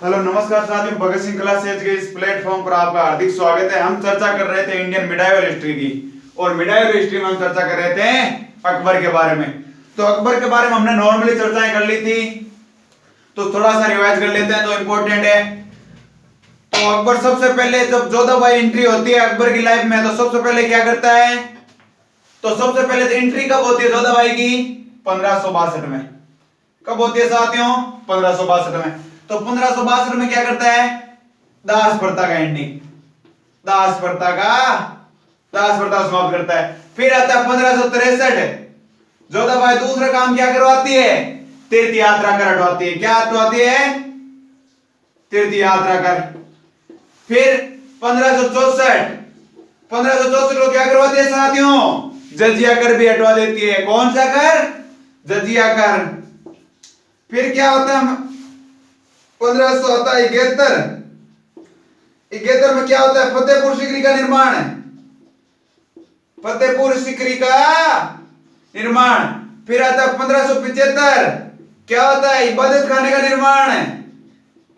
Hello नमस्कार साथियों, Bhagat Singh classes के इस प्लेटफॉर्म पर आपका हार्दिक स्वागत है। हम चर्चा कर रहे थे इंडियन मिडाइवल हिस्ट्री की, और मिडाइवल हिस्ट्री में हम चर्चा कर रहे थे अकबर के बारे में। तो अकबर के बारे में हमने नॉर्मली चर्चाएं कर ली थी, तो थोड़ा सा रिवाइज कर लेते हैं, तो इंपॉर्टेंट है। तो अकबर सबसे पहले जब जोधाबाई एंट्री होती है अकबर की लाइफ में, तो सबसे पहले क्या करता है? तो सबसे पहले तो एंट्री कब होती है जोधाबाई की? 1562 में। कब होती है साथियों? 1562 में। तो 1562 में क्या करता है? दास प्रथा का एंडिंग, दास प्रथा समाप्त करता है। फिर आता है 1563। जोधाबाई दूसरा काम क्या करवाती है? तीर्थ यात्रा कर हटवाती है। क्या हटवाती है? तीर्थ यात्रा कर। फिर 1564 को क्या करवाती है साथियों? जजिया कर भी हटवा देती है। कौन सा कर? जजिया कर। फिर क्या होता है? 1571 में क्या होता है? फतेहपुर सीकरी का निर्माण है। फतेहपुर सीकरी का निर्माण। फिर आता है 1575। क्या होता है? इबादत खाने का निर्माण है।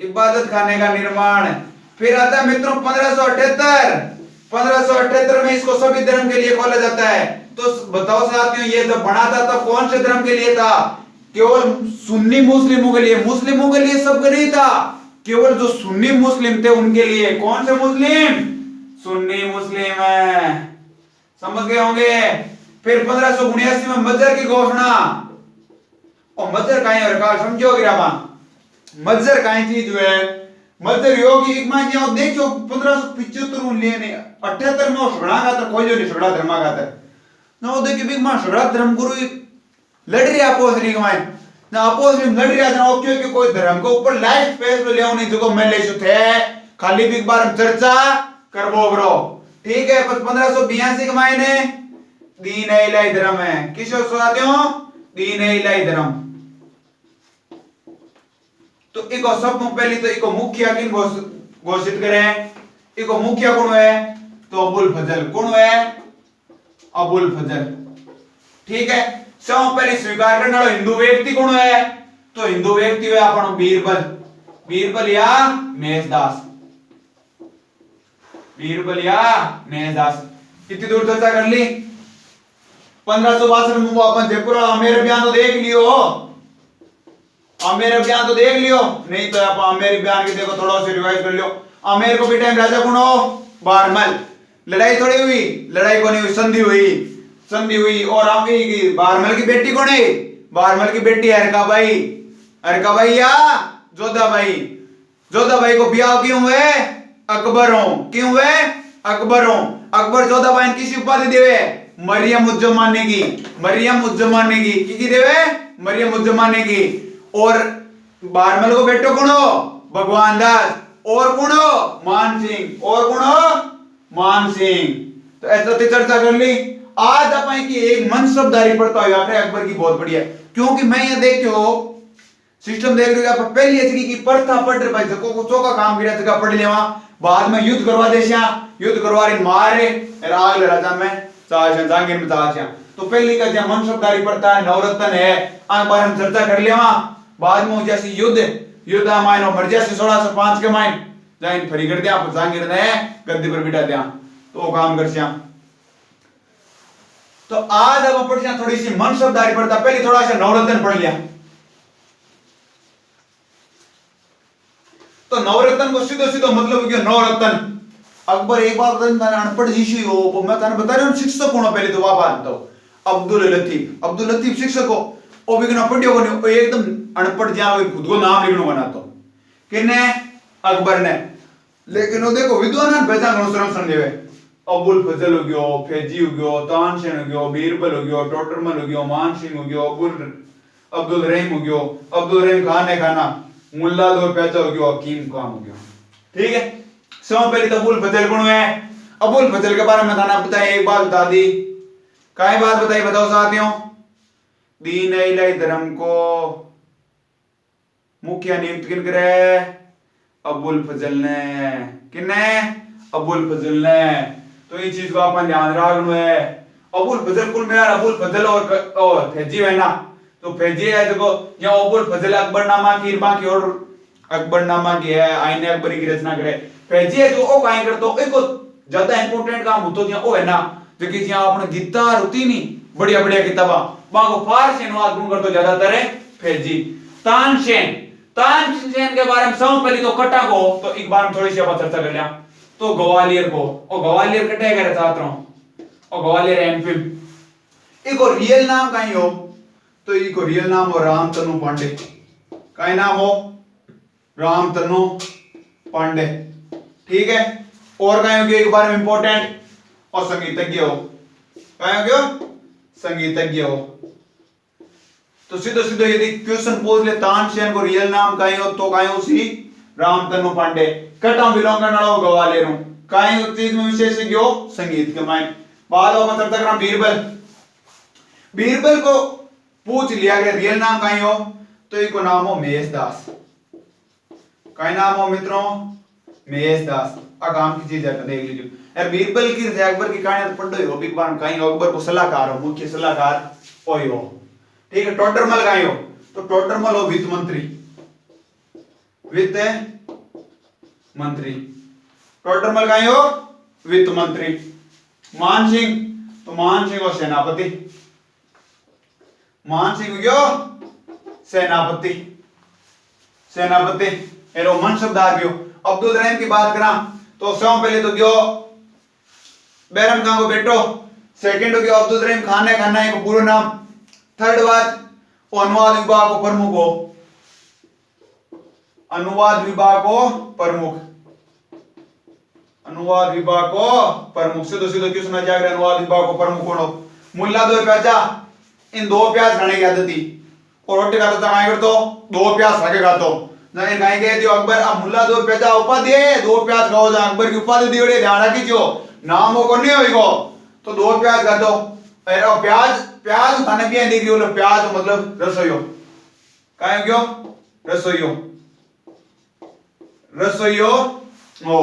इबादत खाने का निर्माण। फिर आता है मित्रों 1578 में इसको सभी धर्म के लिए खोला जाता है। तो बताओ साथियों, ये जब बना था तब कौन से धर्म के लिए था? केवल सुन्नी मुस्लिमों के लिए, मुस्लिमों के लिए सबके नहीं था, केवल जो सुन्नी मुस्लिम थे उनके लिए। कौन से मुस्लिम? सुन्नी मुस्लिम है। समझ गए होंगे। फिर 1579 में मजहर की घोषणा। और मजहर का रखा समझोगे मजहर का चीज है। मजहर योगी एक मान जाओ देखो 1575 लेने 78 में सगड़ा का तो कोई जो नहीं सगड़ा धर्मा का ना देखिए बिग मान सगड़ा धर्म गुरु लड़ रही आपस में ना आपस में लड़ रहा ना क्योंकि कोई धर्म के ऊपर लाइफ फैसला ले नहीं जो मैं ले थे खाली बिग बार हम चर्चा करबो ब्रो। ठीक है। 1582 के मायने दीन इलाही धर्म है। किस साथियों? दीन इलाही धर्म। तो इको सब पहले तो इको मुखिया किन घोषित करें? इको मुखिया कौन है? तो अबुल फजल। कौन है? अबुल फजल। ठीक है। सब पहले स्वीकार करने वाला हिंदू व्यक्ति कौन है? तो हिंदू व्यक्ति है अपन बीरबल। बीरबल या मेहसदास। बीरबल या मेहसदास। कितनी दूर चर्चा कर ली? 1562 में अपन जयपुर आमेर अभियान तो देख लियो। आमेर अभियान तो देख लियो, नहीं तो आप आमेर अभियान के देखो थोड़ा सा रिवाइज कर लियो। आमेर को भी टाइम राजा कौन हो? बारमल। लड़ाई थोड़ी हुई, लड़ाई को नहीं हुई, संधि हुई। और आगे की बारमल की बेटी कौन है? बारमल की बेटी अरकाबाई। अरकाबाई या जोधाबाई। जोधाबाई को ब्याह क्यों हुए? अकबरों। क्यों हुए? अकबरों। अकबर जोधाबाई किसी उपाधि देवे? मरियम उज्जमानी की। मरियम उज्जमानी की देवे? मरियम उज्जमानी की। और बारमल को बेटो कौन हो? भगवान दास। और कौन हो? मान सिंह। और कौन हो? मान सिंह। तो ऐसा तो चर्चा कर ली। आज अपन की एक मनसबदारी पढ़ता हुआ अकबर की बहुत बढ़िया, क्योंकि मैं ये देखो सिस्टम देख रहे हो पहली एचकी की प्रथा पढ़ रहे भाई को चौका काम किया जगह पढ़ लेवा, बाद में युद्ध करवा देशिया, युद्ध करवा रहे मारे राग राजा में चाचा जांगीर में चाचा। तो पहली का जो मनसबदारी पढ़ता है नवरत्न है, आगे बार हम चर्चा कर लेवा। बाद में जैसे युद्ध मायनो मर जैसे 1605 के मायन जाइन फरी कर दिया जांगीर ने गद्दी पर बिठा दिया, तो काम कर सिया। तो आज अब पढ़ थोड़ी सी मनसबदारी पढ़ता, पहले थोड़ा सा नवरत्न पढ़ लिया। तो नवरत्न को सीधो मतलब क्या? नवरत्न अकबर एक बार अनपढ़ जीशी हो, मैं तने बता रहा हूं शिक्षक कौन पहले तो बात बताओ। अब्दुल लतीफ शिक्षक हो, ओ बिगना पढ़ियो को एकदम अनपढ़ जाओ खुद को नाम लिखनो बना तो किने? अकबर ने। लेकिन वो देखो विद्वान पहचान करो सरल समझे। अबुल फजल हो गयो, फैजी हो गयो, तानसेन हो गयो, बीरबल हो गयो, टोटरमल हो गयो, मान सिंह हो गयो, अब्दुल रहीम हो गयो, अब्दुल रहीम खान ने खाना, मुल्ला दौर पैदा हो गयो, हकीम खान हो गयो। ठीक है। सब पहले तो अबुल फजल कौन है? अबुल फजल के बारे में थाना बताया, एक बात बता दी। काय बात बताई बताओ साथियों? दीन इलाही धर्म को मुखिया नियुक्त किन करे? अबुल फजल ने। किने? अबुल फजल ने। तो ये चीज को अपन ध्यान रखना है। अबुल फजल कुल मिला अबुल फजल और फैजी है ना, तो फैजी है देखो यहाँ अबुल फजल अकबर नामा की बाकी और अकबरनामा की है, आईने अकबरी की रचना करे। फैजी है जो ओ काई करतो एको ज्यादा इंपोर्टेंट काम होतो जिया ओ है ना जो कि जिया अपने गीता होती नी बढ़िया बढ़िया किताबा वहां को फारसी अनुवाद गुण करतो ज्यादातर है फैजी। तानसेन, तानसेन के बारे में सबसे पहले तो कटा को तो एक बार में थोड़ी सी अपन चर्चा कर लिया। तो ग्वालियर को और ग्वालियर कटे करे छात्रों और ग्वालियर एमपी। इको रियल नाम कहीं हो तो इको रियल नाम हो रामतनु पांडे। कहीं नाम हो रामतनु पांडे, ठीक है। और कहीं हो गया एक बार में इंपॉर्टेंट और संगीतज्ञ हो, कहीं हो गया संगीतज्ञ हो। तो सीधे सीधे यदि क्वेश्चन पूछ ले तानसेन को रियल नाम कहीं हो तो कहीं उसी रामतनु पांडे। कटा बिलोंग करने वाला ग्वालियर हूं, कहीं उस चीज में विशेषज्ञ हो संगीत के मायने। बाद में चर्चा करा बीरबल। बीरबल को पूछ लिया गया रियल नाम कहीं हो तो इको नाम हो महेशदास। कहीं नाम हो मित्रों महेशदास। आगाम की चीज है देख लीजिए यार। बीरबल की अकबर की कहानी तो पढ़ो हो बिग बार कहीं अकबर को सलाहकार हो, मुख्य सलाहकार ओई हो, ठीक है। टोडरमल कहीं हो तो टोडरमल हो वित्त मंत्री, वित्त मंत्री। टोडरमल कहीं हो वित्त मंत्री। मान सिंह तो मान सिंह हो सेनापति, मान सिंह हो सेनापति, सेनापति एरो मनसबदार भी हो। अब्दुल रहीम की बात करा तो सबसे पहले तो गयो बैरम खान को बेटो, सेकंड हो गया अब्दुल रहीम खान है, खाना है पूरा नाम। थर्ड बात अनुवाद विभाग को प्रमुख हो, अनुवाद विभाग को प्रमुख, अनुवाद विभाग को प्रमुख। सीधो सीधो क्यों सुना जाएगा अनुवाद विभाग को प्रमुख कौन हो? मुल्ला दो प्याजा, इन दो प्याज खाने की आदत थी और रोटी खाता था कर तो दो प्याज खाके खातो नहीं नहीं गए दियो अकबर। अब मुल्ला दो प्याजा उपाधि है, दो प्याज खाओ जा अकबर की उपाधि दी ओड़े ध्यान रखी जो नाम को नहीं होइगो तो दो प्याज खातो। और प्याज प्याज थाने भी दिख रही हो प्याज मतलब रसोइयो काहे क्यों रसोइयो रसोइयो हो।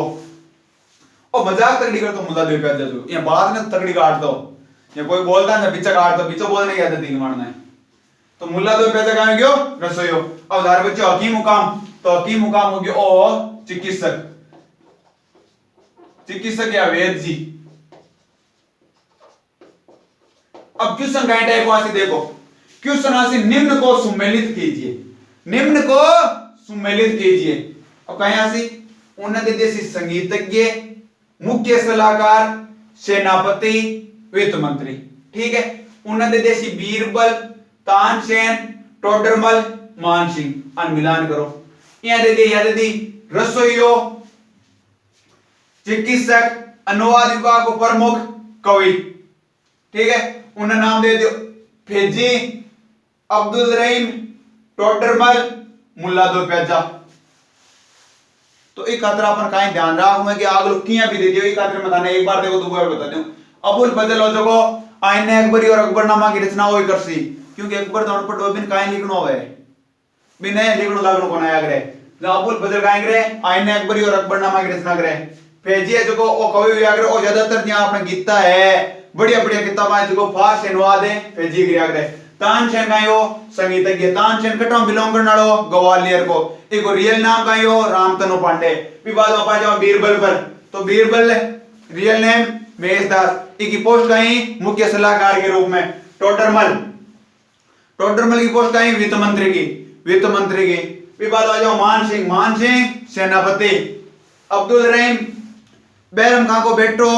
ओ मजाक तगड़ी कर तो मुल्ला दो प्याज जो ये बात में तगड़ी काट दो ये कोई बोलता है पीछे काट दो पीछे बोलने की आदत नहीं मानना है। तो मुल्ला दो पैसे कहां क्यों रसोइयो। अब धार बच्चे हकीम मुकाम तो हकीम मुकाम हो गया ओ चिकित्सक, चिकित्सक या वैद्य जी। अब क्वेश्चन का टाइप वासी देखो क्वेश्चन आसी निम्न को सुमेलित कीजिए, निम्न को सुमेलित कीजिए। अब कहीं आसी उन्नत देशी संगीतज्ञ, मुख्य सलाहकार, सेनापति, वित्त मंत्री, ठीक है। उन्नत देशी बीरबल, तानसेन, टोडरमल, मानसिंह। अन मिलान करो यहां दे दी, याद दी रसोइयो, चिकित्सक, अनुवाद विभाग को प्रमुख, कवि, ठीक है। उन्हें नाम दे दियो फैजी, अब्दुल रहीम, टोडरमल, मुल्ला दो प्याजा। तो एक खातर अपन कहीं ध्यान रखो कि आग लुकियां भी दे दियो एक खातर में थाने एक बार देखो दो बार बता दूं। अबुल फजल हो जगो आईने अकबरी और अकबरनामा की रचना होई करसी क्योंकि अकबर तो अनपढ़ हो बिन काई लिखनो होवे बिन लिखनो लागनो कोना आया करे। जो अबुल फजल काई करे आईने अकबरी और अकबरनामा की रचना करे। फैजी है जगो ओ कवि हुआ करे ओ ज्यादातर जहां अपना गीता है बढ़िया बढ़िया किताबें जगो फारसी अनुवाद है फैजी की करे। तानसेन काई हो संगीतज्ञ, तानसेन कटवा बिलोंग करने वालो ग्वालियर को। एको रियल नाम काई हो रामतनु पांडे। विवाद हो पाए जाओ बीरबल पर तो बीरबल रियल नेम महेशदास। इनकी पोस्ट कहीं मुख्य सलाहकार के रूप में। टोडरमल, टोडरमल की पोस्ट कहीं वित्त मंत्री की, वित्त मंत्री की। विवाद आ जाओ मानसिंह, मानसिंह सेनापति। अब्दुल रहीम बैरम खां को बेटो,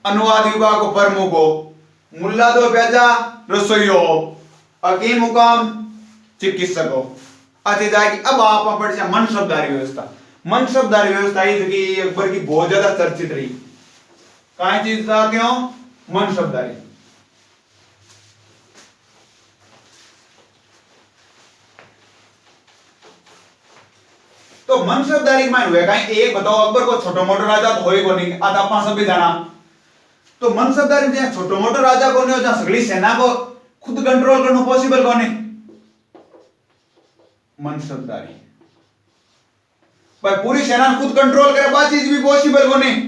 अनुवाद विभाग को प्रमुख हो। मुल्ला दो प्याजा रसोइयो हो। हकीम मुकाम चिकित्सक हो। अच्छी जाएगी। अब आप पढ़ जाए मनसबदारी व्यवस्था। मनसबदारी व्यवस्था ही अकबर की बहुत ज्यादा चर्चित रही। कहीं चीज था क्यों मनसबदारी। तो मनसबदारी में हुए कहीं एक बताओ अकबर को छोटो मोटो राजा तो होई को नहीं आज आप सब भी जाना। तो मनसबदारी में छोटो मोटो राजा को नहीं हो जहां सगली सेना को खुद कंट्रोल करना पॉसिबल को नहीं मनसबदारी पर पूरी सेना खुद कंट्रोल करे बात चीज भी पॉसिबल को नहीं।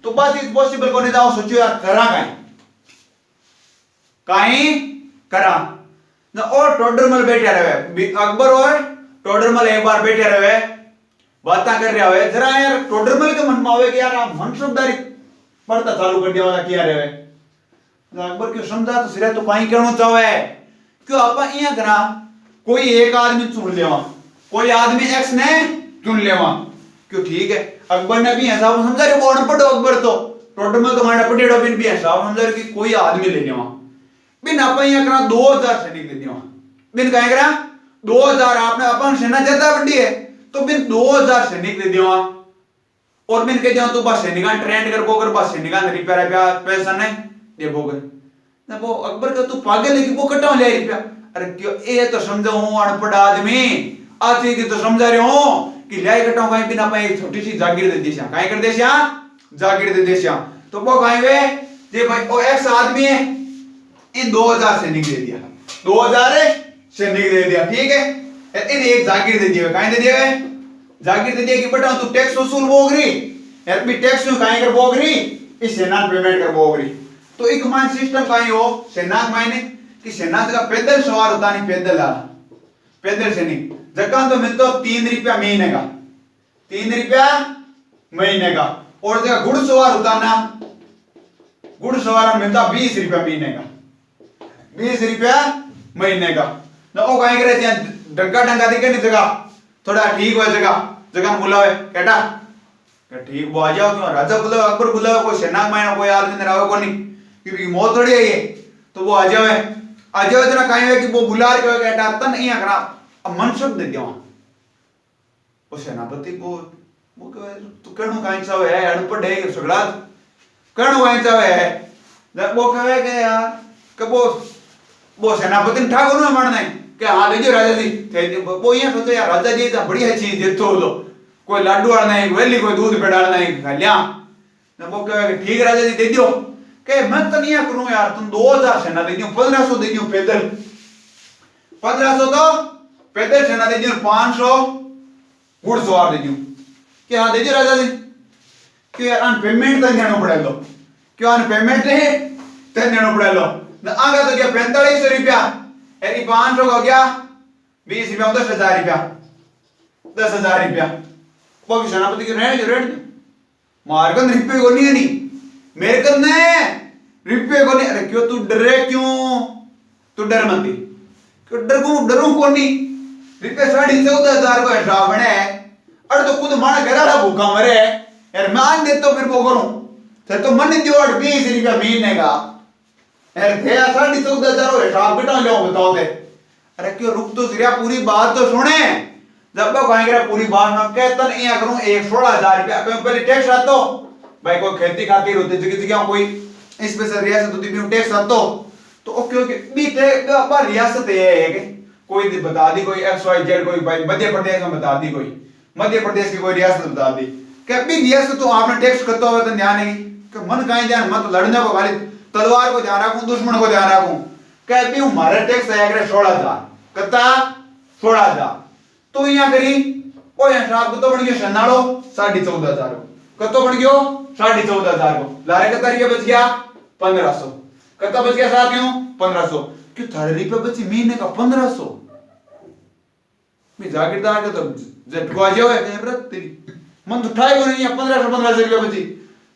तो बात चीज पॉसिबल को नहीं जाओ सोचो यार करा कहीं करा ना। और टोडरमल बैठे रहे अकबर और टोडरमल एक बार बैठे रहे बातें कर रहा है जरा यार टोडरमल के मन में आवे कि यार आप मनसुबदारी पढ़ता चालू कर दिया किया रहे अकबर क्यों समझा तो सिरा तो कहीं कहना चाहे क्यों आप इया करा कोई एक आदमी चुन लेवा कोई आदमी एक्स ने चुन लेवा क्यों ठीक है अकबर ने भी हिसाब समझा रहे वो अनपढ़ अकबर तो टोडरमल तो मारा पढ़ेड़ो बिन भी हिसाब समझा रहे कि कोई आदमी ले लेवा बिन आप इया करा 2000 सैनिक ले देवा बिन कहें करा 2000 आपने अपन सेना ज्यादा बड़ी है तो बिन 2000 सैनिक दे देवा और बिन कह जाओ तो बस सैनिक ट्रेंड कर बोकर बस सैनिक रिपेयर पैसा ने दे बोकर ना वो अकबर का तू पागल है कि वो कटाओ ले रुपया अरे क्यों ये तो समझो हूं अनपढ़ आदमी आती की तो समझा रहे हो कि ले कटाओ कहीं बिना पे छोटी सी जागीर दे देसिया काहे कर देसिया जागीर दे देसिया तो वो कहीं वे जे भाई ओ एक्स आदमी है इन 2000 सैनिक दे दिया 2000 सैनिक दे दिया ठीक है इन एक जागीर दे दिया काहे दे दिया जागीर दे दिया कि बेटा तू टैक्स वसूल बोगरी यार भी टैक्स में काहे कर बोगरी इस सेना पेमेंट कर बोगरी तो एक मान सिस्टम काहे हो सेना मायने कि सेना का पैदल सवार होता नहीं पैदल आ पैदल सैनिक जगह तो मिलता 3 रुपया महीने का 3 रुपया महीने का और जगह घुड़सवार होता ना घुड़सवार मिलता 20 रुपया महीने का 20 रुपया महीने का ना वो काहे करे डंगा डंगा दिखे नहीं जगह थोड़ा ठीक हुआ जगह बुलावे केटा ठीक वो आ जाओ क्यों राजा बुलाओ अकबर बुलाओ कोई सेना मायना कोई आदमी ने रावे को नहीं क्योंकि मौत थोड़ी है ये तो वो आ जाओ जरा काहे है कि वो बुला रहे हो केटा तन नहीं करा अब मनसुब दे दियो वो सेनापति वो तू कहनो काहे चाहे है अनपढ़ है सगड़ा कहनो काहे चाहे है जब वो कहे के यार कि वो सेनापति ठाकुर में मारना है कि हाँ लीजिए राजा जी वो ये सोचो यार राजा जी तो बढ़िया चीज देतो लो कोई लाडू वाला नहीं वेली कोई दूध पे डालना नहीं खा लिया ना वो कहे ठीक राजा जी दे दियो के मैं तो नहीं करूं यार तुम 2000 सेना दे दियो 1500 दे दियो पैदल 1500 तो पैदल सेना दे दियो 500 घुड़सवार दे दियो क्या हाँ दे दियो राजा जी क्यों यार अन पेमेंट तो देना पड़े लो क्यों अन पेमेंट है तो देना पड़े लो ना आगे तो क्या 4500 रुपया यानी 500 का क्या 20 रुपया 10,000 रुपया 10,000 रुपया वो सेनापति के रेट मारकन रुपये को नहीं मेरे को ने रुपये को नहीं अरे क्यों तू डरे क्यों तू डर मत क्यों डरू को नहीं रुपये 14,500 को हिसाब बने अरे तो खुद माना घरा भूखा मरे यार मान दे तो फिर वो करूं फिर तो मन दियो 20 रुपया महीने का यार थे 14,500 हिसाब बेटा लो बताओ दे अरे क्यों रुक तो सिरिया पूरी बात तो सुने जब तक कहेंगे पूरी बात ना कहता नहीं है करूं 16,000 रुपया पहले टैक्स आतो भाई कोई खेती खातिर होती जगह कोई स्पेशल रियासत होती भी टैक्स आतो तो ओके ओके बी बार रियासत है कि कोई बता दी कोई XYZ कोई भाई मध्य प्रदेश में बता दी कोई मध्य प्रदेश की कोई रियासत बता दी क्या भी रियासत तो आपने टैक्स करता हुआ तो ध्यान नहीं कि मन कहीं ध्यान मत लड़ने को खाली तलवार को ध्यान रखूं दुश्मन को ध्यान रखूं क्या भी हमारे टैक्स आया करे 16,000 कता 16,000 तो यहाँ करी ओ हिसाब को तो बन गया सन्नाड़ो 14,500 कतो बन गयो 14,500 को लारे कता रुपया बच गया 1,500 कता बच गया साथियों 1,500 क्यों थारे रुपया बची महीने का 1,500 मैं जागीरदार के तो झटको आ जाओ है व्रत तेरी मन तो ठाई को नहीं 1,500 रुपया बची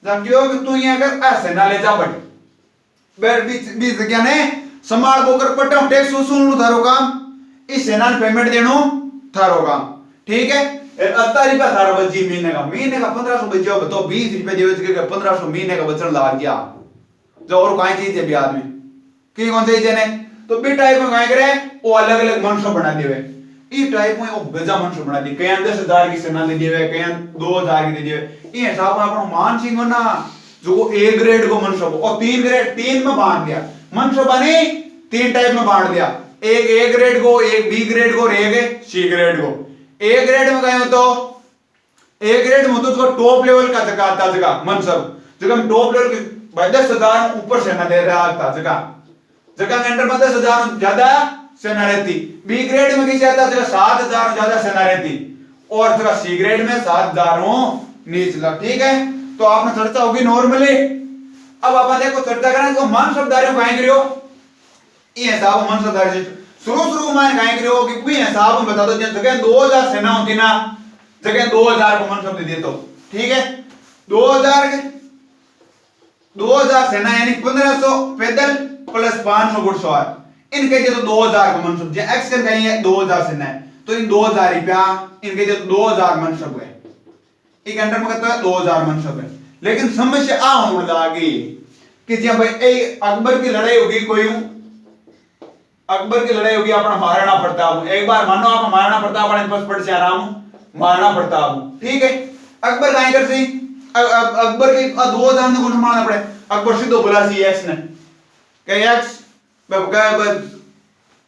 जागियो कि तू यहाँ कर ऐसे ना ले जा बट बैठ बीच क्या ने संभाल बोकर पट्टा टैक्स वसूल थारो काम इस सेना ने पेमेंट देनो थारो काम ठीक है 80 रुपया थारो बची महीने का 1,500 बच जाओ बताओ 20 रुपया देवे के 1,500 महीने का बचन लाग गया जो और काई चीज है ब्याज में की कौन सी चीज है तो बी टाइप में काई करे वो अलग अलग मनसो बना देवे ई टाइप में वो गजा मनसो बना दी कयां 10,000 की सेना दे देवे कयां 2,000 की दे देवे ई हिसाब में अपन मान सिंह ना जो A ग्रेड को मनसो और 3 ग्रेड 3 में बांट दिया मनसो बने 3 टाइप में बांट दिया एक A ग्रेड को एक B ग्रेड को और एक C ग्रेड को A ग्रेड में कहें तो A ग्रेड में तो टॉप लेवल का जगह आता जगह मनसब जगह टॉप लेवल के भाई 10,000 ऊपर सेना दे रहा आता जगह के अंडर में 10,000 ज्यादा सेना रहती B ग्रेड में किसी आता जगह 7,000 ज्यादा सेना रहती और जगह C ग्रेड में 7,000 नीचला ठीक है तो आपने चर्चा होगी नॉर्मली अब अपन देखो चर्चा करें तो मन शब्दारियों काहे करियो ये हिसाब मन शब्दारी शुरू में काहे करियो कि भी हिसाब में बता दो जगह 2,000 सेना होती ना जगह 2000 को मनसब दे दिए तो ठीक है। 2000 सेना यानी 1500 पैदल प्लस 500 घुड़सवार, इनके जो 2000 को मनसब जो एक्स कर गई है 2000 सेना है तो इन 2000 रुपया इनके जो 2000 मनसब है एक अंडर में कहता है 2000 मनसब है। लेकिन समस्या आ होने लगी कि जब भाई अकबर की लड़ाई होगी कोई अकबर की लड़ाई होगी अपना महाराणा प्रताप, एक बार मानो आप महाराणा प्रताप अपने पास पड़ से आराम महाराणा प्रताप ठीक है। अकबर गाय कर सी अकबर के 2000 ने कुछ मारना पड़े, अकबर सीधो बोला सी एक्स ने के एक्स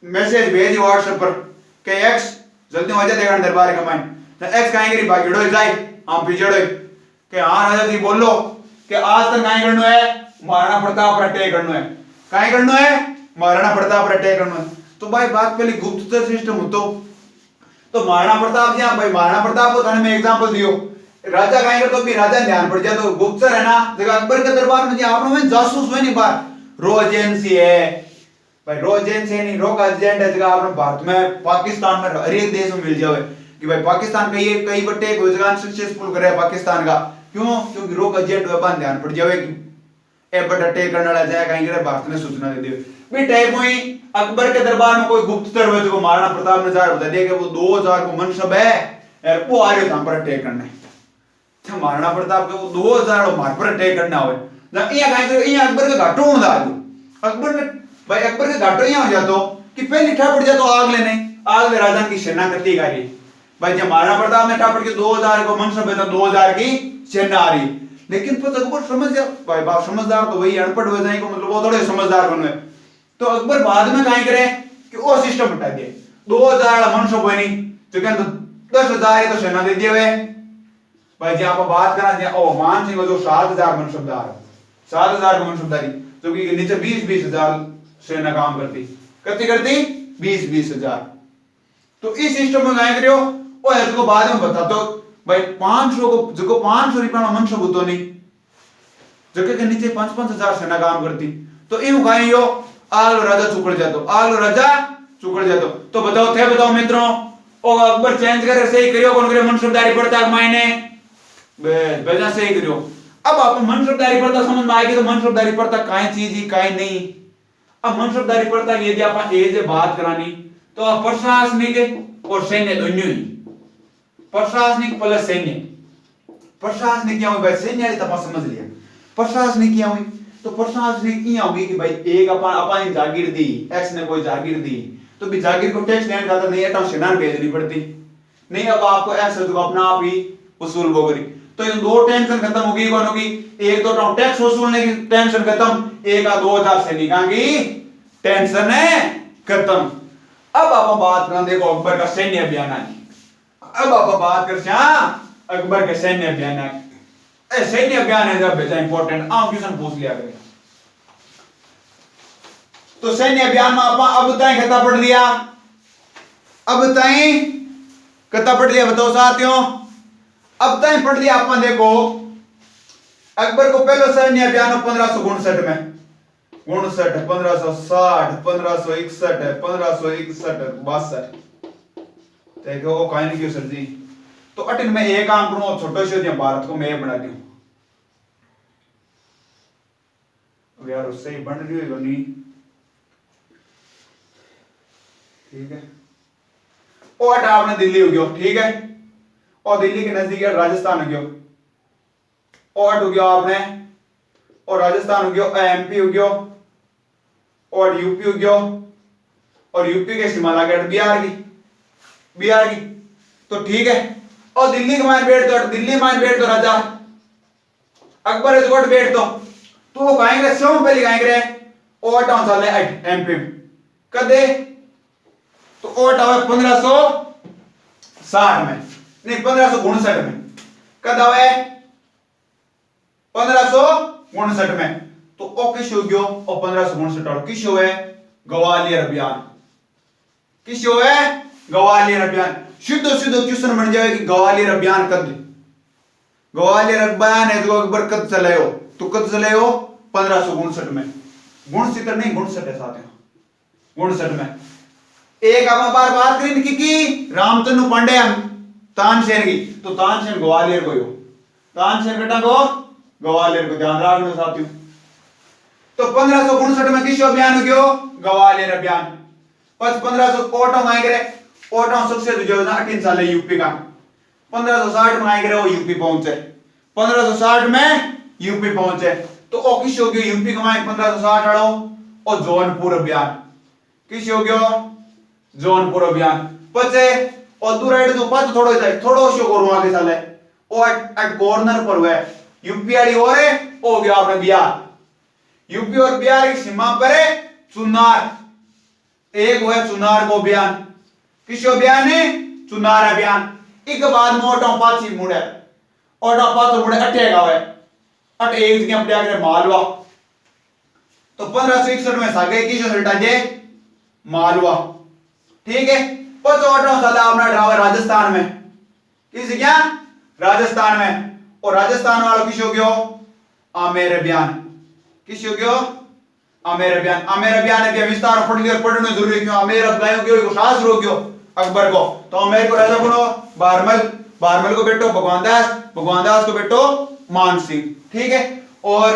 मैसेज भेज व्हाट्सएप पर के एक्स जल्दी आ जा देगा दरबार का माइन तो एक्स कहेंगे भागीड़ो जाए हम पिछड़ो के हाँ राजा जी बोलो कि आज तक काहे करनो है महाराणा प्रताप पर अटैक करनो है, काहे करनो है महाराणा प्रताप पर अटैक करनो है। तो भाई बात पहले गुप्तचर सिस्टम हो तो महाराणा प्रताप जी भाई महाराणा प्रताप को थाने में एग्जांपल दियो राजा काहे कर तो भी राजा ध्यान पड़ जाए तो गुप्तचर है ना जगह अकबर के दरबार में जी आप लोग में जासूस हुए नहीं बार रो एजेंसी है भाई, रो एजेंसी नहीं रो का एजेंट है जगह आप भारत में पाकिस्तान में हर एक देश में मिल जाए कि भाई पाकिस्तान कई बट्टे रोजगार सक्सेसफुल करे पाकिस्तान का क्यों क्योंकि रोक एजेंट वेपन ध्यान पड़ जावे कि ए बट अटैक करने वाला जाए कहीं करे भारत ने सूचना दे दे भी टाइप में अकबर के दरबार में कोई गुप्तचर हो जो महाराणा प्रताप ने जार बता दिया कि वो 2000 को मनसब है और वो आ रहे हम पर अटैक करने अच्छा महाराणा प्रताप के वो 2000 मार पर अटैक करना हो ना ये कहीं करे ये अकबर के घाटों में डाल दो अकबर ने भाई अकबर के घाटों यहां हो जातो कि पहले ठा पड़ जातो आग लेने राजा की सेना करती गाड़ी भाई जब महाराणा प्रताप ने ठा पड़ के 2000 को मनसब है तो 2000 की सेना आ रही लेकिन तो अकबर समझ गया भाई बाप समझदार तो वही अनपढ़ हो जाए को मतलब वो थोड़े समझदार बने तो अकबर बाद में काहे करे कि वो सिस्टम हटा दिए 2000 मनसब है नहीं तो क्या तो 10,000 है तो सेना दे दिए वे भाई जी आप बात करा दिया ओ मान सिंह जो 7000 मनसबदार 7000 को मनसबदारी जो कि नीचे 20,000 सेना काम करती 20,000 तो इस सिस्टम में काहे करियो ओ है तो बाद में बता तो भाई 500 को जो 500 रुपया में मनसब होतो नहीं जगह के नीचे 5,000 सेना काम करती तो इन काहे यो आलो राजा चुकड़ जातो तो बताओ मित्रों ओ अकबर चेंज करे सही करियो कौन करे मनसबदारी पड़ता मायने बेजा सही करियो। अब आप मनसबदारी पड़ता समझ में आएगी तो मनसबदारी पड़ता काहे चीज ही काहे नहीं। अब मनसबदारी पड़ता यदि आप एज बात करानी तो प्रशासनिक और सैन्य दोनों ही प्रशासनिक प्लस सैन्य प्रशासनिक क्या हुई भाई सैन्य वाली तपा समझ लिया प्रशासनिक क्या हुई तो प्रशासनिक ये होगी कि भाई एक अपन जागीर दी एक्स ने कोई जागीर दी तो भी जागीर को टैक्स लेने जाता नहीं है तो सेना भेजनी पड़ती नहीं अब आपको ऐसा तो अपना आप ही वसूल होगी तो ये दो टेंशन खत्म होगी कौन होगी एक तो टैक्स वसूलने की टेंशन खत्म एक 2000 सैनिकों की टेंशन है खत्म। अब आप बात करें देखो अकबर का सैन्य अभियान अब आप बात कर अकबर के सैन्य अभियान सैन्य अभियान है जब बेटा इंपॉर्टेंट क्वेश्चन पूछ लिया करेगा तो सैन्य अभियान में आप अब ताई खता पढ़ लिया बताओ साथियों अब ताई पढ़ लिया अपन देखो अकबर को पहले सैन्य अभियान 1559 में 59 1560 1561 1561 देखो वो काहे नहीं क्यों सर जी तो अटिन में एक काम करूं छोटे से भारत को मैं बना दूं अब यार उससे ही बन रही है नहीं ठीक है और आपने दिल्ली हो गया ठीक है और दिल्ली के नजदीक राजस्थान हो गया और हो गया आपने और राजस्थान हो गया एमपी हो गया और यूपी हो गया और यूपी के शिमला गढ़ बिहार की तो ठीक है और दिल्ली के मान बैठ तो राजा अकबर जोड़ बैठ तो वो कहेंगे क्यों पहले कहेंगे और टाउन साल एमपी कदे तो ओट आवे 1560 में नहीं 1559 में कद आवे 1559 में तो ओ किस हो गयो और 1559 और किस है ग्वालियर अभियान सीधो क्वेश्चन बन जाए कि ग्वालियर अभियान है जो अकबर कद चलायो तो कद चलायो 1559 में 59 नहीं 59 है साथियों 59 में एक आप बार बात करें कि रामतनु पांड्या तानसेन की, तो तानसेन ग्वालियर को, तानसेन कटा को ग्वालियर को, ध्यान रखना साथियों। तो 1559 में किसो अभियान गयो, ग्वालियर अभियान। पच 1500 ओटो मांग रहे, ओटो सक्सेस जो ना 18 साल यूपी का। 1560 में आए वो यूपी पहुंचे, 1560 में यूपी पहुंचे। तो ओ किस हो गयो यूपी का माइक 1560 वालो ओ जौनपुर अभियान, किस हो गयो जौनपुर अभियान। पचे ओ दूराइड जो पच थोड़ो जाए, थोड़ो शो करू आगे चले ओ एट कॉर्नर पर हुए यूपी वाली और है ओ गया आपने बिहार। यूपी और बिहार की सीमा पर है चुनार, एक हुआ चुनार को अभियान, किस अभियान है चुनार अभियान। एक बाद मोटो पाची मुड़े, ओटो पाचो मुड़े अटेगा हुए, अट एक जगह अपने आगे मालवा। तो 1561 में सागे की जो हटा दे मालवा, ठीक है। पच ओटो चला अपना ड्राइवर राजस्थान में, किस जगह राजस्थान में। और राजस्थान वालों किस हो गयो आमेर अभियान, किस हो गयो आमेर अभियान। आमेर अभियान के विस्तार पढ़ लिया, पढ़ने जरूरी क्यों आमेर अभियान क्यों को शास रो क्यों अकबर को। तो आमेर को राजा कौन, बारमल, बारमल को बेटो भगवान दास, भगवान दास को बेटो मान सिंह, ठीक है। और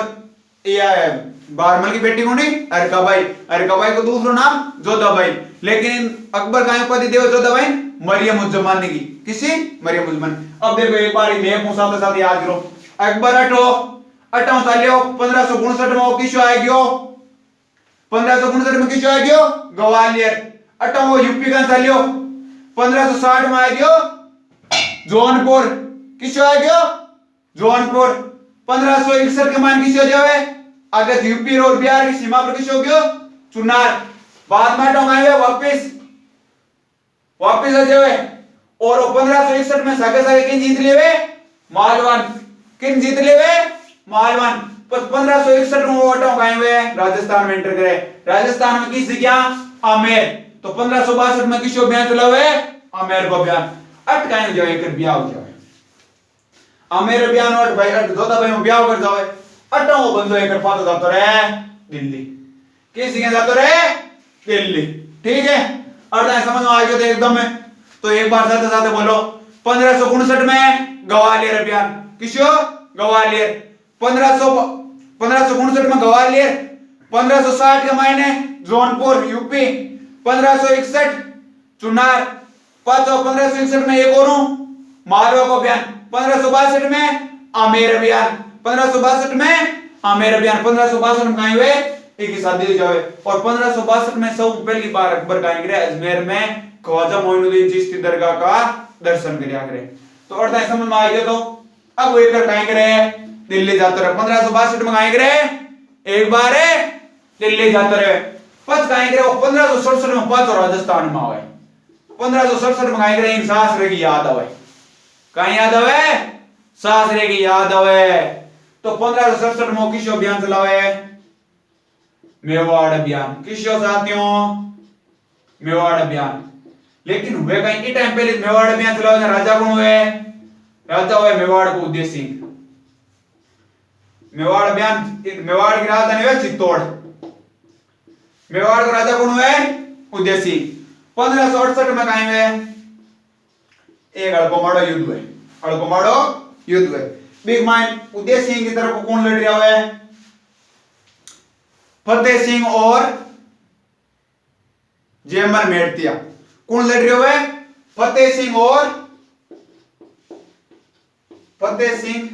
ये बारमल की बेटी कौन है अरकाबाई, अरकाबाई को दूसरा नाम जोधाबाई। लेकिन अकबर का पति देव जोधाबाई मरियम उज जमानी की, किसी मरियम उज जमानी। अब देखो एक बार मैं पूछा तो साथ याद करो, अकबर अटो सालियो 1559 में किसो आ गयो, 1559 में किसो आ गयो ग्वालियर। अटो वो यूपी का सालियो 1560 में आ गयो जौनपुर, किसो आ गयो जौनपुर। 1561 के मान किसो जावे आगे यूपी और बिहार की सीमा पर किसो गयो चुनार। बाद में अटो आए वापिस आ जावे। और 1561 में सागे सागे किन जीत लेवे मालवन, किन जीत लेवे मालवन। 1561 में वोटों गए हुए राजस्थान में एंटर करे, राजस्थान में किस जगह आमेर। तो 1562 में किसो अभियान चला हुए आमेर को अभियान। अटकाए जाए एक ब्याह हो जाए आमेर अभियान और भाई अट जोधा भाई में ब्याह कर जावे। अटो वो बंदो एक पातो जातो रे दिल्ली, किस जगह जातो रे दिल्ली, ठीक है। और समझ में आ गया तो एकदम में। तो एक बार साथ साथ बोलो 1559 में ग्वालियर अभियान, किसो ग्वालियर। 1559 में ग्वालियर, 1560 के महीने जौनपुर यूपी, 1561 चुनार, 1561 में एक और मालवा को अभियान, 1562 में आमेर अभियान, 1562 में आमेर अभियान। 1562 में कहीं हुए एक ही शादी जावे। और 1562 में सब पहली बार अकबर का अजमेर में ख्वाजा मोइनुद्दीन चिश्ती दरगाह का दर्शन करिया करे। तो और समझ में आ गया। तो अब वो एक कहीं करे दिल्ली जाते रहे। 1562 में कहीं करे एक बार दिल्ली जाते रहे। पच कहीं करे 1567 में पच राजस्थान में आवे। 1567 में कहीं करे सासरे की याद आवे, कहीं याद आवे सासरे की याद आवे। तो 1567 में किसो अभियान चलावे मेवाड़ अभियान, किसो साथियों मेवाड़ अभियान। लेकिन हुए कहीं के टाइम पहले मेवाड़ अभियान चलावे राजा कौन हुए, राजा हुए मेवाड़ को उदय सिंह। मेवाड़ अभियान, मेवाड़ की राजधानी हुए चित्तौड़, मेवाड़ का राजा कौन हुए उदय सिंह। 1568 में कहीं हुए एक अड़कोमाड़ो युद्ध हुए, अड़कोमाड़ो युद्ध हुए। बिग माइन उदय सिंह की तरफ कौन लड़ रहा हुआ है, फतेह सिंह और जयमल मेड़तिया। कौन लड़ रहे हुए फतेह सिंह और फतेह सिंह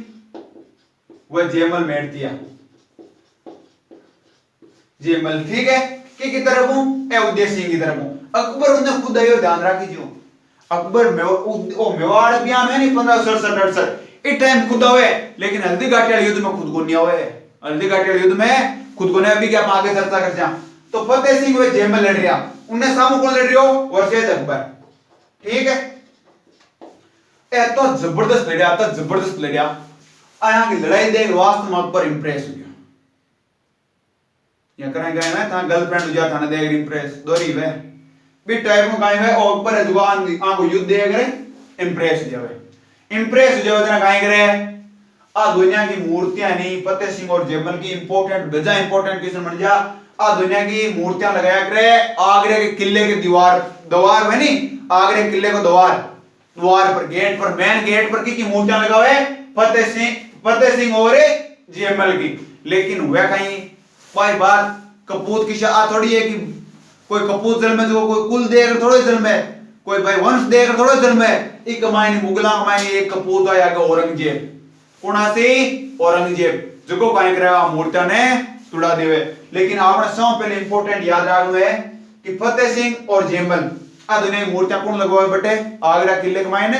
व जयमल मेड़तिया, जयमल, ठीक है। की तरफ हूं उदय सिंह की तरफ हूं। अकबर उन्हें खुद आयो ध्यान रखिए अकबर मेवाड़ अभियान है नहीं 1567-68 इस टाइम खुद आवे। लेकिन हल्दी घाटी युद्ध में खुद को नहीं आवे, हल्दी घाटी युद्ध में खुद को नहीं। अभी क्या आगे चर्चा कर जा। तो फतेह सिंह व जयमल लड़ रहा, उन्हें सामू कौन लड़ रही हो वर्सेज अकबर, ठीक है। तो जबरदस्त लड़िया, तो जबरदस्त लड़िया। यहाँ की लड़ाई देख वास्तव में अकबर इंप्रेस हो गया। या करें गए मैं था गर्लफ्रेंड हो जाता ना देख इंप्रेस दोरी वे भी टाइप में काहे है और ऊपर जुबान आंखों युद्ध देख रहे इंप्रेस हो जावे, इंप्रेस हो जावे जना काहे करे आ दुनिया की मूर्तियां नहीं फतेह सिंह और जयमल की इंपॉर्टेंट बेजा इंपॉर्टेंट किस्म बन जा। आ दुनिया की मूर्तियां लगाया करे आगरे के किले के दीवार, द्वार है नहीं आगरे किले को द्वार, द्वार पर, गेट पर, मेन गेट पर की मूर्तियां लगावे फतेह सिंह और जेमल की। लेकिन वह कहीं कोई बात कपूत की शाह थोड़ी है कि कोई कपूत जन्म जो कोई कुल देकर थोड़े जन्म है, कोई भाई वंश देकर थोड़े जन्म है। एक मायने मुगला मायने एक कपूत आया कि औरंगजेब, कुणासी औरंगजेब जो कहीं करेगा मूर्तियां ने तुड़ा देवे। लेकिन आपने सब पहले इंपोर्टेंट याद रखना है कि फतेह सिंह और जेमल आ दोनों मूर्तियां कौन लगवाए बेटे आगरा किले के मायने,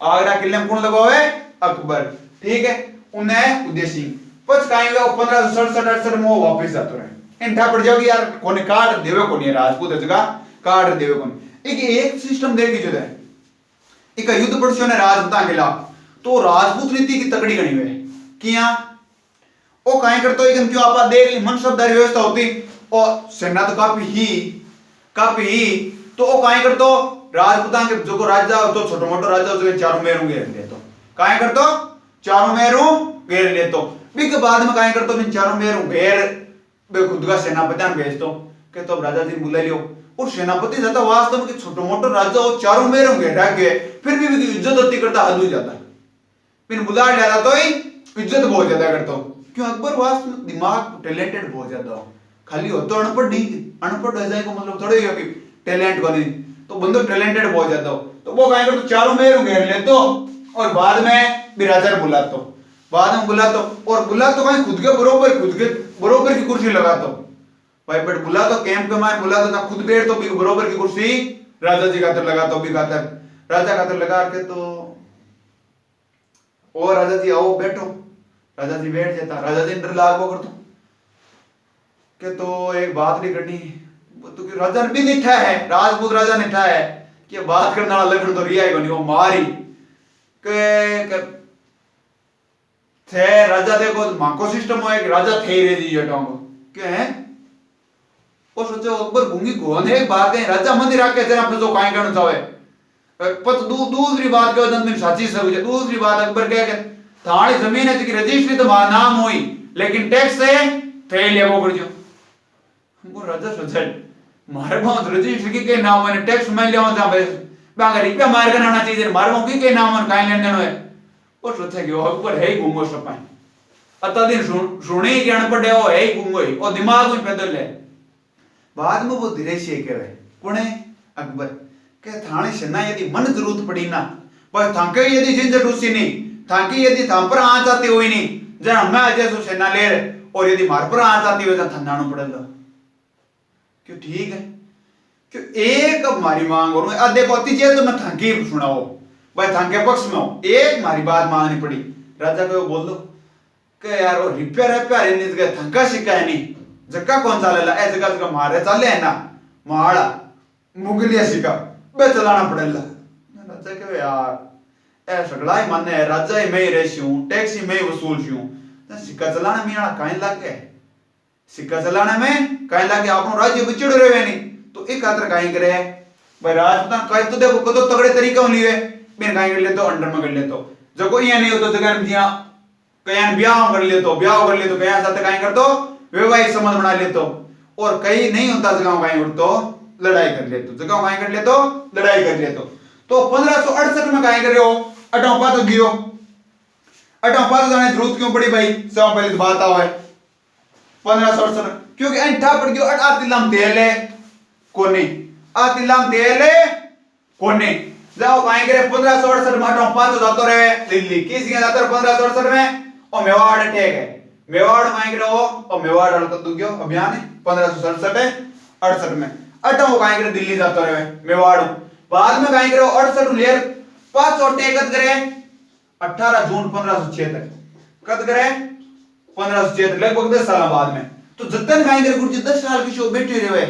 आगरा किले में कौन लगवाए अकबर, ठीक है। उन्हें उदय सिंह पच काई 1567-68 में वापस जाते रहे। इंठा पड़ जाओगी यार कोने काट देवे कोनी राजपूत जगह काट देवे कोनी। एक सिस्टम देखी जो है एक युद्ध पड़स्यो ने राजपूतां के खिलाफ, तो राजपूत नीति की तकड़ी गणी हुए किया ओ काई करतो एकदम क्यों आपा देख ली मनसबदारी व्यवस्था होती और सेना तो काफी ही तो ओ काई करतो राजपूतां के जो को राजा तो छोटो मोटो राजा जो चारों मेरू घेर ले तो काई करतो चारों मेरू घेर ले तो बिक बाद में काई करतो इन चारों मेरू घेर बे खुद का सेनापति भेज तो के तो राजा जी बुला लियो और सेनापति जाता वास्तव में छोटो मोटो राजा और चारों मेरू घेर के फिर भी इज्जत होती करता हद हो जाता फिर बुला लिया तो ही इज्जत बहुत ज्यादा करता क्यों अकबर वास्तव में दिमाग टैलेंटेड बहुत ज्यादा हो, खाली हो तो अनपढ़ नहीं, अनपढ़ रह जाए को मतलब थोड़े ही कि टैलेंट बने तो बंदो टैलेंटेड बहुत ज्यादा हो। तो वो कहेंगे तो चारों मेरू घेर ले तो और बाद में भी राजा बुला तो बाद में बुला तो और बुला तो कहीं खुद के बरोबर की कुर्सी लगा तो भाई बट बुला तो कैंप के मार बुला तो ना खुद बैठ तो भी बरोबर की कुर्सी राजा जी खातर लगा तो भी खातर राजा खातर लगा के तो ओ राजा जी आओ बैठो, राजा जी बैठ जाता, राजा जी डर लाग वो कर के तो एक बात नहीं करनी तो कि राजा भी निठा है, राजपूत राजा निठा है कि बात करने वाला लखन तो रिया ही बनी वो मारी के थे राजा देखो माको सिस्टम हो कि राजा थे रे जी हटाऊंगा क्या है वो सोचो अकबर गूंगी कौन है बात है राजा मंदिर आके जरा अपने जो काई करना चाहे पत दूसरी बात कहो जन साची सब दूसरी बात अकबर कह के थाड़ी जमीन है कि रजिस्ट्री तो नाम हुई लेकिन टैक्स से फेल है वो कर जो वो राजा सोचे मारे बहुत रजिस्ट्री के नाम मैंने टैक्स में ले आऊं जहां बांगा रुपया मार के आना चाहिए मारे को के नाम मन काई लेन देनो है वो सोचे कि अकबर है ही गुंगो सपाई अता दिन सुने ही ज्ञान पड़े हो है ही गुंगो ही और दिमाग में पैदल है बाद में वो धीरे से कहे कौन है अकबर के थाने सेना यदि मन जरूरत पड़ी ना पर थाके यदि झंझट उसी नहीं थाके यदि थाम पर आ जाती हुई नहीं जन मैं अजय सो सेना ले और यदि मार पर आ जाती हुई तो थंदानो पड़ेगा क्यों ठीक है क्यों एक हमारी मांग और आधे को अति तो मैं थाके सुनाओ भाई थाके पक्ष में हो एक हमारी बात मांगनी पड़ी राजा को बोल दो के यार वो रिपेयर नहीं तो थंका सिक्का है नहीं जक्का कौन सा लेला ऐ जगह मारे चले है ना माड़ा मुगलिया सिक्का बे चलाना पड़ेगा राजा के यार ए सगला ही माने राजा ही मैं ही रहूं टैक्स ही मैं ही वसूल छूं तो सिक्का चलाने में यार काई लागे सिक्का चलाने में काई लागे आपनो राज्य बिछड़ रहे नहीं तो एक खातर काई करे भाई राजपूतां काई तो देखो कतो तगड़े तरीका लिए बिन काई कर ले तो अंडर में कर ले तो जो कोई ये नहीं हो तो जगह में जिया कयान ब्याह कर ले तो कयान साथ काई कर दो वैवाहिक संबंध बना ले तो और कई नहीं होता जगह काई उठ तो लड़ाई कर ले तो जगह काई कर ले तो लड़ाई कर ले तो 1568 में काई करे हो अटाओ पास गियो अटाओ पास जाने जरूरत क्यों पड़ी भाई सब पहले बात आओ है 1568 क्योंकि अंठा पड़ गयो आतिलाम तेले कोने आतिलाम तेले कोने जाओ काई करे 1568 में अटाओ पास जातो रहे दिल्ली किसी जाता 1568 में और मेवाड़ ठीक है मेवाड़ काई करे हो और मेवाड़ हड़ता दुग्यो अभियान 1567 68 में अटाओ काई करे दिल्ली जातो रहे मेवाड़ बाद में काई करे 68 लेर पांच छोटे कद करे 18 जून 1576 कद करे 1576 लगभग 10 साल बाद में तो जतन काई करे गुरुजी 10 साल की शो बैठे रहे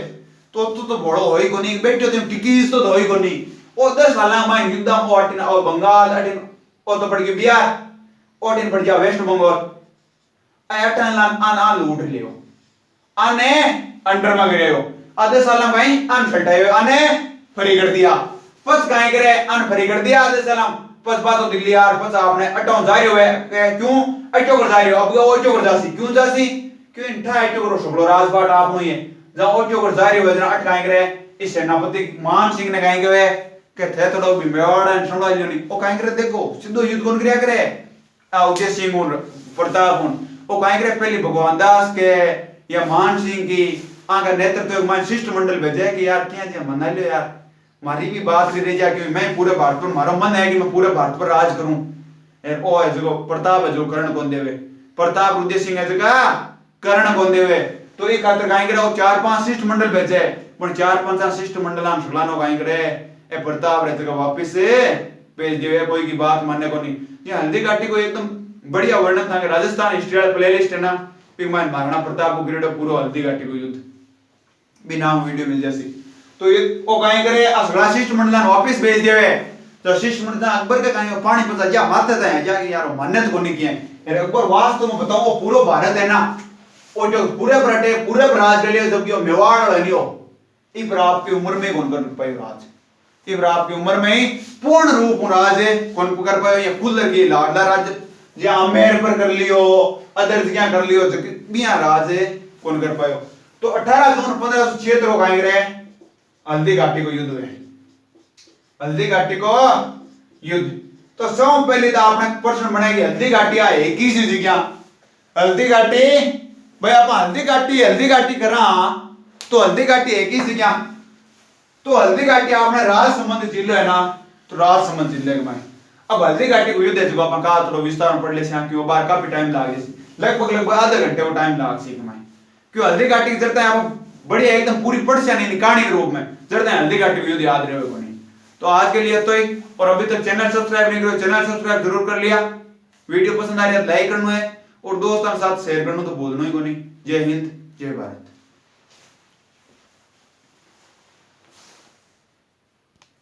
तो बड़ो होई कोनी बैठो तुम टिकीस तो होई कोनी ओ 10 साल में युद्ध ओटिन और बंगाल अटिन ओ तो पड़ गया बिहार ओटिन पड़ गया वेस्ट बंगाल अटन आन लूट लियो आने अंडर में गए हो आधे साल में भाई आन छटाए आने फरी कर दिया पच काई करे अन फरी कर दिया आधे सलाम पच बात दिल्ली यार पच आपने अटो जारी हुए क्यों अटो कर जारी हो अब वो अटो कर जासी क्यों जासी क्यों इंठा अटो करो सगलो राजपाट आप नहीं है जहां अटो कर जारी हुए जहां अट काई करे इस सेनापति मान सिंह ने काई करे के थे थोड़ा भी मेवाड़ एंड सुनवा नहीं ओ काहे करे देखो सिद्धो युद्ध कौन किया करे आ उदय सिंह और प्रताप ओ काहे करे पहले भगवान दास के या मान सिंह की आगे नेतृत्व में शिष्टमंडल भेजे कि यार क्या जी मना लो यार मारी भी बात नहीं रह जा कि मैं पूरे भारत पर मारा मन है कि मैं पूरे भारत पर राज करूं ओ है जो प्रताप है जो कर्ण कौन देवे प्रताप उदय सिंह है जगह कर्ण कौन देवे तो एक खातर काहे करे 4-5 शिष्टमंडल भेजे पण 4-5 शिष्टमंडल हम सुलानो काहे करे ए प्रताप रहते का वापस से भेज देवे कोई की बात मानने को नहीं ये हल्दी घाटी को एकदम बढ़िया वर्णन था कि राजस्थान हिस्ट्री वाला प्लेलिस्ट है ना पिगमान महाराणा प्रताप को गिरडो पूरा हल्दी घाटी को युद्ध बिना वीडियो मिल जासी तो ये ओ काहे करे असला शिष्टमंडल वापस भेज देवे तो शिष्टमंडल अकबर के काहे पानी पता जा मारते थे जा कि यार मान्यत को नहीं किए यार अकबर वास्तव में बताओ वो पूरा भारत है ना वो जो पूरे बरटे पूरे राज ले लियो जब यो मेवाड़ ले लियो इब्र आपकी उम्र में कौन कर पाए राज इब्र आपकी उम्र में ही पूर्ण रूप राज है कौन कर पाए ये खुद लगी लाडला राज जे आमेर पर कर लियो अदर क्या कर लियो जो बिया राज है कौन कर पायो तो 18 जून 1576 को काहे रे हल्दी घाटी को युद्ध है हल्दी घाटी को युद्ध तो सब पहले तो आपने प्रश्न बनाएगी हल्दी घाटी आए किस जगह हल्दी घाटी भाई आप हल्दी घाटी करा तो हल्दी घाटी एक ही जगह तो हल्दी घाटी आपने राजसमंद जिले है ना तो राजसमंद जिले में अब हल्दी घाटी को युद्ध है जो अपन कहा थोड़ा विस्तार में पढ़ ले से क्यों बार काफी टाइम लागे लगभग आधे घंटे वो टाइम लाग सी कमाए क्यों हल्दी घाटी की जरूरत है आप बढ़िया एकदम पूरी पढ़ से नहीं कहानी के रूप में जरूरत है हल्दी घाटी को युद्ध याद रहे को नहीं तो आज के लिए तो ही और अभी तक चैनल सब्सक्राइब नहीं करो चैनल सब्सक्राइब जरूर कर लिया वीडियो पसंद आ रही है लाइक करना है और दोस्तों के साथ शेयर करना तो भूलना ही को नहीं जय हिंद जय भारत।